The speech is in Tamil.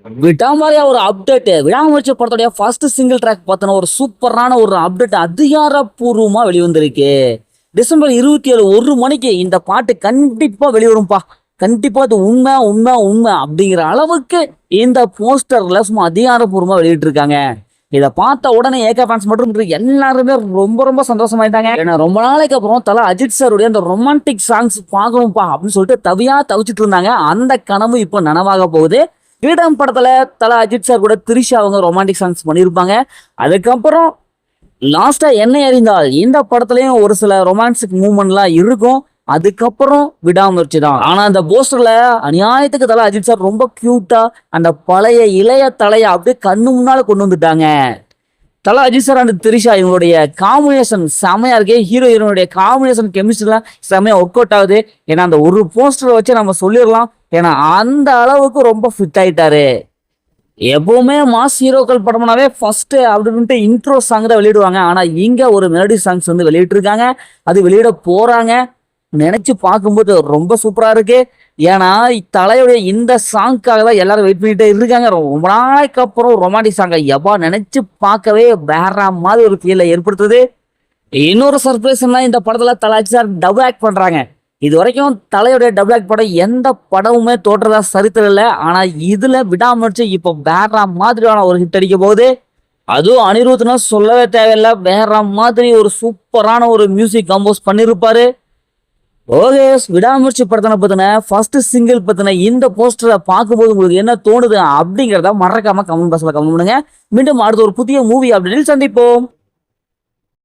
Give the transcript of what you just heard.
விடாமறியா ஒரு அப்டேட் விடாமுயற்சி படத்துடைய ஃபர்ஸ்ட் சிங்கிள் ட்ராக் பார்த்தோன்னா ஒரு சூப்பரான ஒரு அப்டேட் அதிகாரப்பூர்வமா வெளிவந்திருக்கு. டிசம்பர் 27 1 மணிக்கு இந்த பாட்டு கண்டிப்பா வெளிவரும்பா. கண்டிப்பா அது உண்மை உண்மை உண்மை அப்படிங்கிற அளவுக்கு இந்த போஸ்டர்ல சும்மா அதிகாரப்பூர்வமா வெளியிட்டு இருக்காங்க. இதை பார்த்த உடனே ஏகே ஃபேன்ஸ் மட்டும் எல்லாருமே ரொம்ப ரொம்ப சந்தோஷமாயிட்டாங்க. ஏன்னா ரொம்ப நாளைக்கு அப்புறம் தல அஜித் சாருடைய அந்த ரொமான்டிக் சாங்ஸ் பார்க்கணும்ப்பா அப்படின்னு சொல்லிட்டு தவிச்சிட்டு இருந்தாங்க. அந்த கனவு இப்போ நனவாக போகுது. கிரீடம் படத்துல தல அஜித் சார் கூட திரிஷா அவங்க ரொமான்டிக் சாங்ஸ் பண்ணியிருப்பாங்க. அதுக்கப்புறம் லாஸ்டா என்னை அறிந்தால் இந்த படத்துலயும் ஒரு சில ரொமான்டிக் மூவ்மெண்ட்லாம் இருக்கும். அதுக்கப்புறம் விடாமுயற்சி தான். ஆனா அந்த போஸ்டர்ல அநியாயத்துக்கு தல அஜித் சார் ரொம்ப கியூட்டா அந்த பழைய இளைய தலையை அப்படியே கண்ணு முன்னால கொண்டு வந்துட்டாங்க. தல அஜித் சார் அண்ட் திரிஷா இவங்களுடைய காம்பினேஷன் செமையா இருக்கு. ஹீரோ ஹீரோனுடைய காம்பினேஷன் கெமிஸ்ட்ரிலாம் செமையா ஒர்க் அவுட் ஆகுது. ஏன்னா அந்த ஒரு போஸ்டரை வச்சு நம்ம சொல்லிடலாம். ஏன்னா அந்த அளவுக்கு ரொம்ப ஃபிட் ஆயிட்டாரு. எப்பவுமே மாஸ் ஹீரோக்கள் படம்னாவே ஃபர்ஸ்ட் அப்படின்ட்டு இன்ட்ரோ சாங் தான் வெளியிடுவாங்க. ஆனா இங்க ஒரு மெலடி சாங்ஸ் வந்து வெளியிட்டு இருக்காங்க. அது வெளியிட போறாங்க. நினைச்சு பார்க்கும்போது ரொம்ப சூப்பரா இருக்கு. ஏன்னா தலையுடைய இந்த சாங்க்காக தான் எல்லாரும் வெயிட் பண்ணிட்டே இருக்காங்க. ரொம்ப நாளைக்கு அப்புறம் ரொமான்டிக் சாங்கை எப்பா நினைச்சு பார்க்கவே வேற மாதிரி ஒரு ஃபீலை ஏற்படுத்துது. இன்னொரு சர்ப்ரைஸ்னா இந்த படத்துல Thala Ajith sir double act பண்றாங்க. இது வரைக்கும் தலையுடைய டபுள் ஆக்ட் படம் எந்த படமுமே தோற்றதா சரித்திரம் இல்லை. ஆனா இதுல விடாமுயற்சி இப்போ வேற மாதிரியான ஒரு ஹிட் அடிக்க போகுது. அதுவும் அனிருத்னா சொல்லவே தேவையில்லை. வேற மாதிரி ஒரு சூப்பரான ஒரு மியூசிக் கம்போஸ் பண்ணிருப்பாரு. ஓகே, விடாமுயற்சி படத்தின பத்தின ஃபர்ஸ்ட் சிங்கிள் பத்தின இந்த போஸ்டரை பார்க்கும்போது உங்களுக்கு என்ன தோணுது அப்படிங்கிறத மறக்காம கமெண்ட் பாக்ஸ்ல கமெண்ட் பண்ணுங்க. மீண்டும் அடுத்த ஒரு புதிய மூவி அப்படின்னு சந்திப்போம்.